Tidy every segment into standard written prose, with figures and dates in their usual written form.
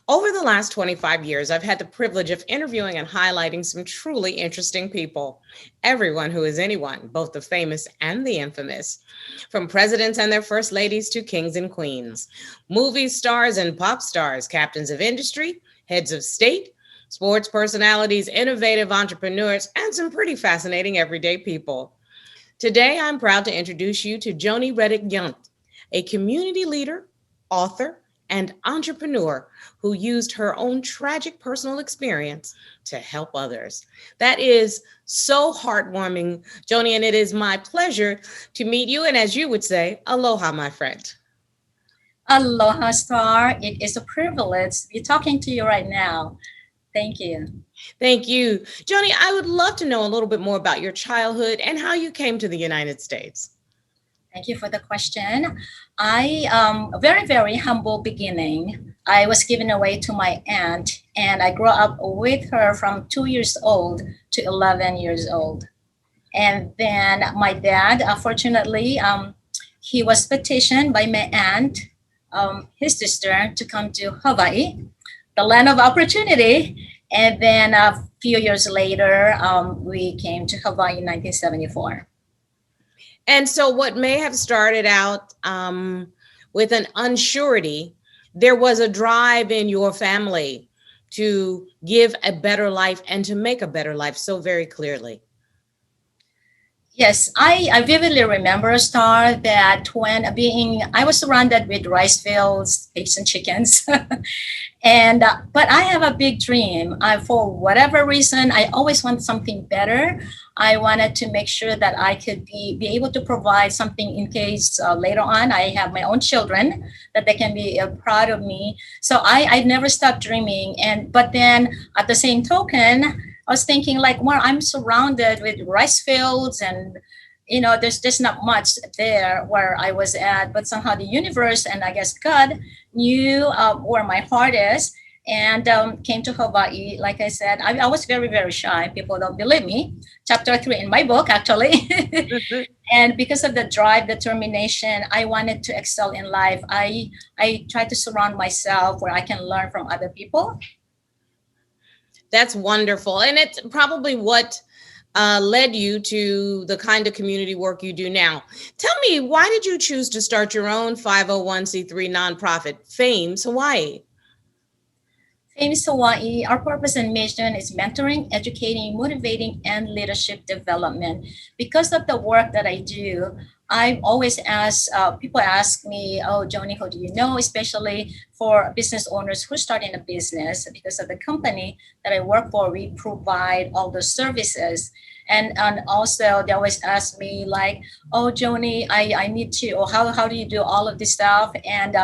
Over the last 25 years, I've had the privilege of interviewing and highlighting some truly interesting people. Everyone who is anyone, both the famous and the infamous. From presidents and their first ladies to kings and queens, movie stars and pop stars, captains of industry, heads of state, sports personalities, innovative entrepreneurs, and some pretty fascinating everyday people. Today, I'm proud to introduce you to Joni Redick-Yundt, a community leader, author, and entrepreneur who used her own tragic personal experience to help others. That is so heartwarming, Joni, and it is my pleasure to meet you. And as you would say, aloha, my friend. Aloha Star, it is a privilege to be talking to you right now. Thank you. Thank you. Joni, I would love to know a little bit more about your childhood and how you came to the United States. Thank you for the question. I a very very humble beginning. I was given away to my aunt, and I grew up with her from 2 years old to 11 years old. And then my dad, fortunately, he was petitioned by my aunt, his sister, to come to Hawaii, the land of opportunity. And then a few years later, we came to Hawaii in 1974. And so, what may have started out with an unsurety, there was a drive in your family to give a better life and to make a better life so very clearly. Yes, I vividly remember, Star, that I was surrounded with rice fields, pigs, and chickens. And but I have a big dream. For whatever reason, I always want something better. I wanted to make sure that I could be able to provide something in case later on I have my own children, that they can be proud of me. So I never stopped dreaming. And but then at the same token, I was thinking like, well, I'm surrounded with rice fields and there's just not much there where I was at, but somehow the universe and I guess God knew where my heart is and came to Hawaii. Like I said, I was very, very shy. People don't believe me. Chapter 3 in my book, actually. And because of the drive, determination, I wanted to excel in life. I tried to surround myself where I can learn from other people. That's wonderful. And it's probably what led you to the kind of community work you do now. Tell me, why did you choose to start your own 501c3 nonprofit, Fames Hawaii? Famous Hawaii, our purpose and mission is mentoring, educating, motivating, and leadership development. Because of the work that I do, I always ask, people ask me, oh, Joni, who do you know? Especially for business owners who are starting a business. Because of the company that I work for, we provide all the services. And also they always ask me like, oh, Joni, I need to, or how do you do all of this stuff? And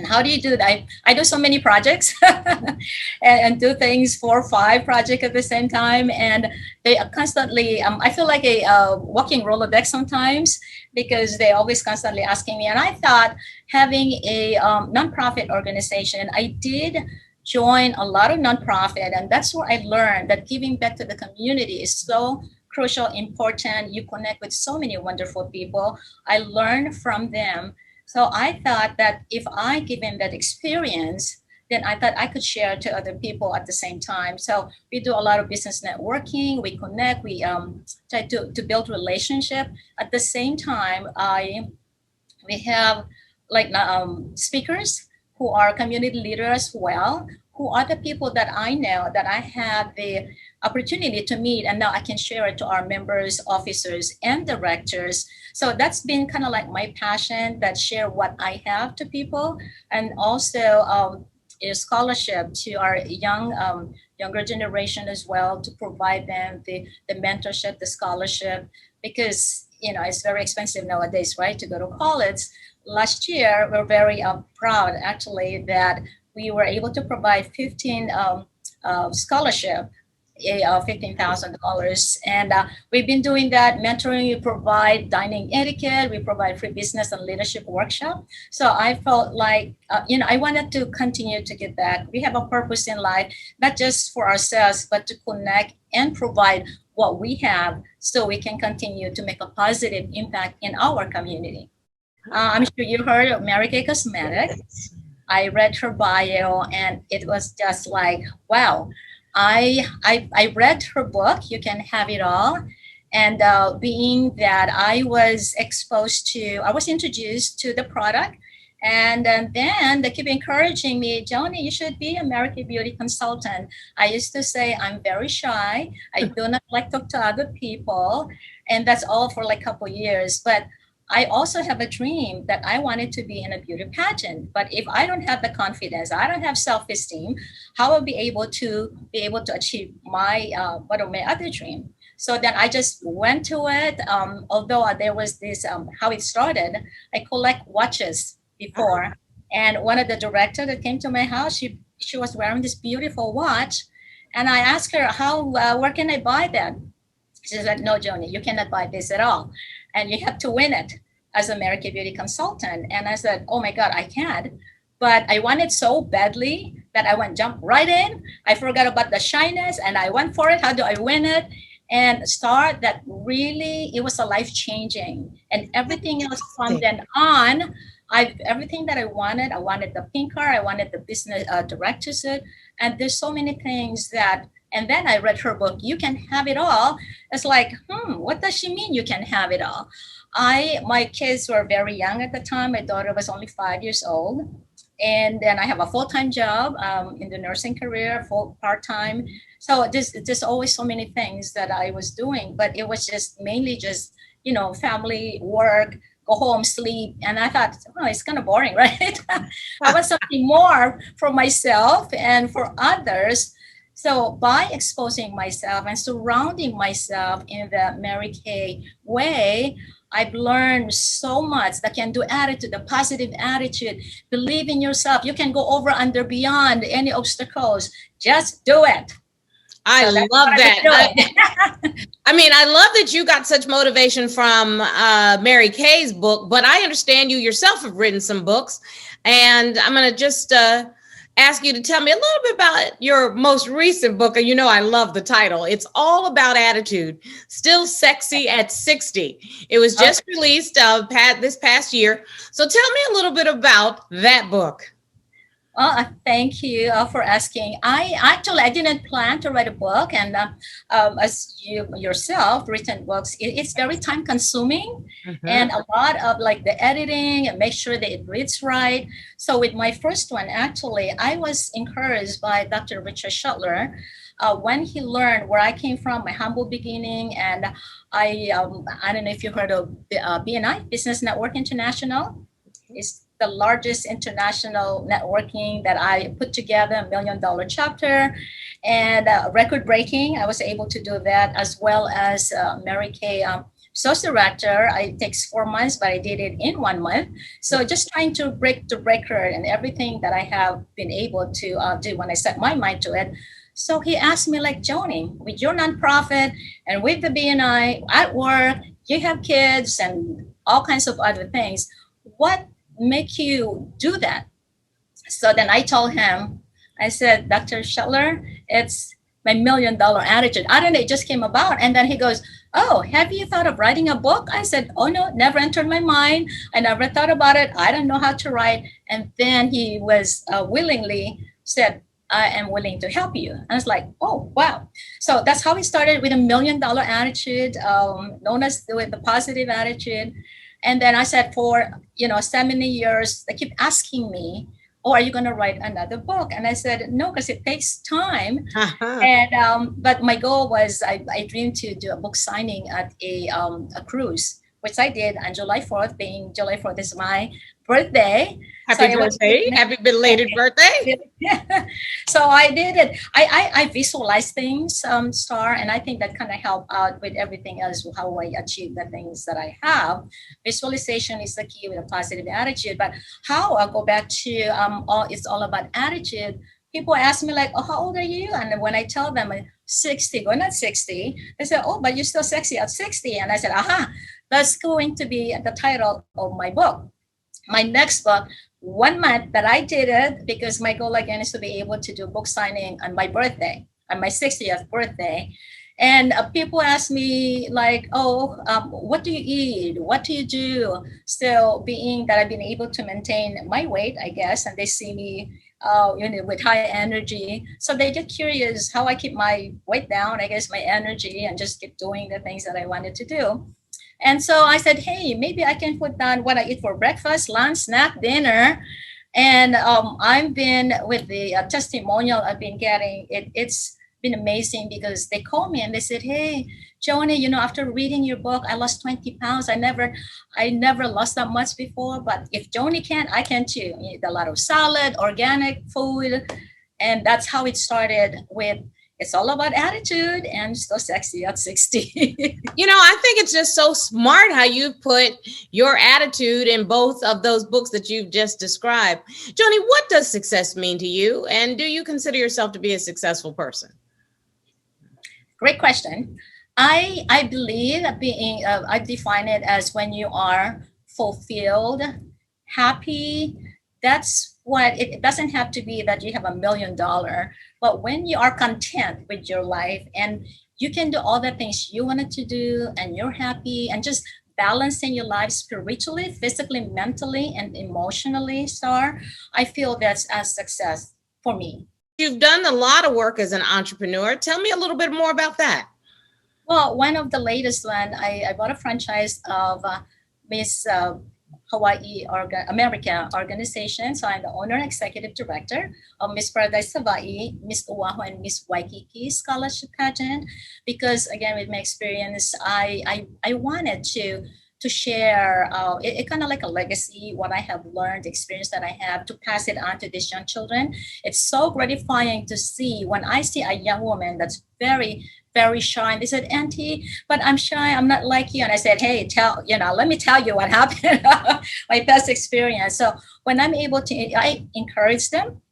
how do you do that? I do so many projects and do things 4 or 5 projects at the same time. And they are constantly, I feel like a walking Rolodex sometimes because they always constantly asking me. And I thought having a nonprofit organization, I did join a lot of nonprofit. And that's where I learned that giving back to the community is so crucial, important. You connect with so many wonderful people. I learned from them. So I thought that if I give them that experience, then I thought I could share to other people at the same time. So we do a lot of business networking. We connect. We try to build relationship. At the same time, we have like speakers who are community leaders as well, who are the people that I know that I had the opportunity to meet, and now I can share it to our members, officers, and directors. So that's been kind of like my passion, that share what I have to people, and also a scholarship to our younger generation as well, to provide them the mentorship, the scholarship, because it's very expensive nowadays, right, to go to college. Last year, we're very proud actually that we were able to provide 15 scholarship, $15,000. And we've been doing that, mentoring. We provide dining etiquette. We provide free business and leadership workshop. So I felt like, I wanted to continue to give back. We have a purpose in life, not just for ourselves, but to connect and provide what we have so we can continue to make a positive impact in our community. I'm sure you heard of Mary Kay Cosmetics. I read her bio, and it was just like, wow. I read her book, You Can Have It All. And being that I was introduced to the product. And then they keep encouraging me, Joni, you should be American Beauty consultant. I used to say I'm very shy. I do not like to talk to other people. And that's all for like a couple years. But I also have a dream that I wanted to be in a beauty pageant. But if I don't have the confidence, I don't have self-esteem, how will I be able to achieve my other dream? So then I just went to it. Although there was this how it started, I collect watches before, and one of the director that came to my house, she was wearing this beautiful watch, and I asked her, how where can I buy that? She said, no, Joni, you cannot buy this at all. And you have to win it as American Beauty consultant. And I said, oh my God, I can't. But I wanted so badly that I went jump right in. I forgot about the shyness and I went for it. How do I win it? And start that really, it was a life changing. And everything else from then on, everything that I wanted the pink car, I wanted the business director suit. And there's so many things that, and then I read her book, You Can Have It All. It's like, what does she mean you can have it all? My kids were very young at the time. My daughter was only 5 years old. And then I have a full-time job in the nursing career, full part-time. So there's always so many things that I was doing, but it was just mainly just, family, work, go home, sleep. And I thought, oh, it's kind of boring, right? I want something more for myself and for others. So by exposing myself and surrounding myself in the Mary Kay way, I've learned so much that can do attitude, the positive attitude, believe in yourself. You can go over, under, beyond any obstacles. Just do it. I love that. I mean, I love that you got such motivation from Mary Kay's book, but I understand you yourself have written some books. And I'm going to just ask you to tell me a little bit about your most recent book. And I love the title. It's all about attitude, still sexy at 60. It was just released this past year. So tell me a little bit about that book. Well, thank you for asking. I didn't plan to write a book, and as you yourself written books, it's very time consuming, and a lot of like the editing and make sure that it reads right. So with my first one, actually, I was encouraged by Dr. Richard Schuttler when he learned where I came from, my humble beginning, and I don't know if you heard of BNI, Business Network International. It's the largest international networking that I put together, $1 million chapter, and record breaking. I was able to do that, as well as Mary Kay Sales Director. It takes 4 months, but I did it in 1 month. So just trying to break the record and everything that I have been able to do when I set my mind to it. So he asked me, like, Joni, with your nonprofit and with the BNI at work, you have kids and all kinds of other things. What make you do that? So then I told him, I said, Dr. Schuttler, it's my $1 million attitude. I don't know, it just came about. And then he goes, oh, have you thought of writing a book? I said, oh no, never entered my mind. I never thought about it. I don't know how to write. And then he was willingly said, I am willing to help you. And I was like, oh, wow. So that's how we started, with $1 million attitude, known as with the positive attitude. And then I said, for 70 years, they keep asking me, oh, are you going to write another book? And I said, no, because it takes time. And but my goal was, I dreamed to do a book signing at a cruise, which I did on July 4th, being July 4th is my birthday. Happy birthday. Happy belated birthday. So I did it. I visualize things, Star, and I think that kind of helped out with everything else, how I achieve the things that I have. Visualization is the key with a positive attitude. But how I'll go back to it's all about attitude. People ask me like, oh, how old are you? And when I tell them 60, well, not 60, they say, oh, but you're still sexy at 60. And I said, that's going to be the title of my book. My next book, 1 month that I did it, because my goal again is to be able to do book signing on my birthday, on my 60th birthday. And people ask me like, oh, what do you eat? What do you do? Still being that I've been able to maintain my weight, I guess, and they see me, with high energy. So they get curious how I keep my weight down, I guess my energy, and just keep doing the things that I wanted to do. And so I said, hey, maybe I can put down what I eat for breakfast, lunch, snack, dinner. And I've been with the testimonial I've been getting. It's been amazing because they call me and they said, hey, Joni, after reading your book, I lost 20 pounds. I never lost that much before. But if Joni can, I can too. Eat a lot of salad, organic food. And that's how it started with it's all about attitude and still sexy at 60. I think it's just so smart how you put your attitude in both of those books that you've just described. Joni, what does success mean to you? And do you consider yourself to be a successful person? Great question. I believe being I define it as when you are fulfilled, happy. That's what it doesn't have to be that you have $1 million, but when you are content with your life and you can do all the things you wanted to do and you're happy and just balancing your life spiritually, physically, mentally, and emotionally, Star, I feel that's a success for me. You've done a lot of work as an entrepreneur. Tell me a little bit more about that. Well, one of the latest one, I bought a franchise of Miss Hawaii America organization. So I'm the owner and executive director of Miss Paradise Hawaii, Miss Oahu, and Miss Waikiki scholarship pageant. Because again, with my experience, I wanted to share it kind of like a legacy, what I have learned, the experience that I have, to pass it on to these young children. It's so gratifying to see when I see a young woman that's very, very shy. And they said, Auntie, but I'm shy. I'm not like you. And I said, hey, let me tell you what happened, my past experience. So when I'm able to, I encourage them.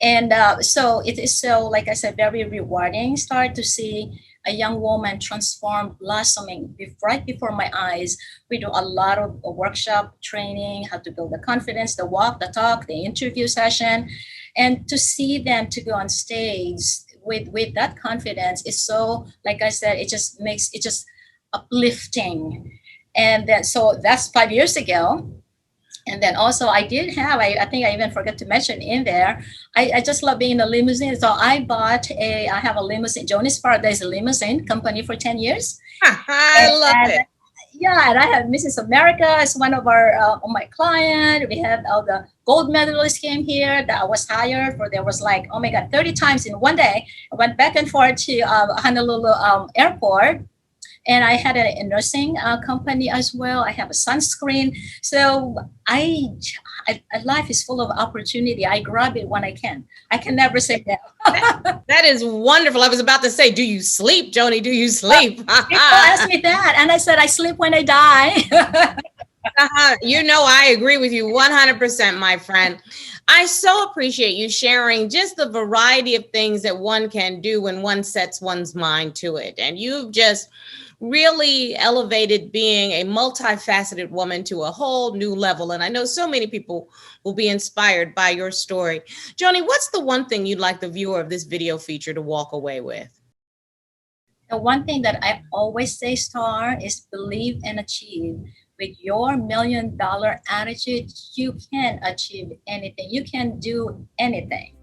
And so it is so, like I said, very rewarding. Start to see a young woman transform, blossoming right before my eyes. We do a lot of workshop training, how to build the confidence, the walk, the talk, the interview session. And to see them to go on stage with that confidence is so, like I said, it just makes it just uplifting. And then, so that's 5 years ago. And then also I did have, I think I even forgot to mention in there, I just love being in a limousine. So I have a limousine, Joni's Paradise limousine company for 10 years. I love it. Yeah, and I have Mrs. America as one of my client. We had all the gold medalists came here that I was hired for. There was like, oh my God, 30 times in one day. I went back and forth to Honolulu airport. And I had a nursing company as well. I have a sunscreen. So life is full of opportunity. I grab it when I can. I can never say no. That is wonderful. I was about to say, do you sleep, Joni? Do you sleep? People ask me that. And I said, I sleep when I die. I agree with you 100%, my friend. I so appreciate you sharing just the variety of things that one can do when one sets one's mind to it. And you've just really elevated being a multifaceted woman to a whole new level. And I know so many people will be inspired by your story. Joni, what's the one thing you'd like the viewer of this video feature to walk away with? The one thing that I always say, Star, is believe and achieve. With your $1 million attitude, you can achieve anything. You can do anything.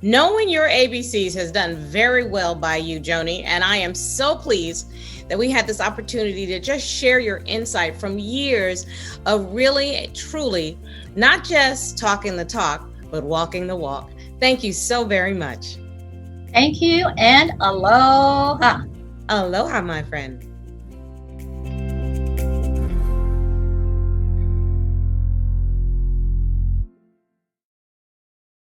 Knowing your ABCs has done very well by you, Joni, and I am so pleased that we had this opportunity to just share your insight from years of really, truly, not just talking the talk, but walking the walk. Thank you so very much. Thank you, and aloha. Aloha, my friend.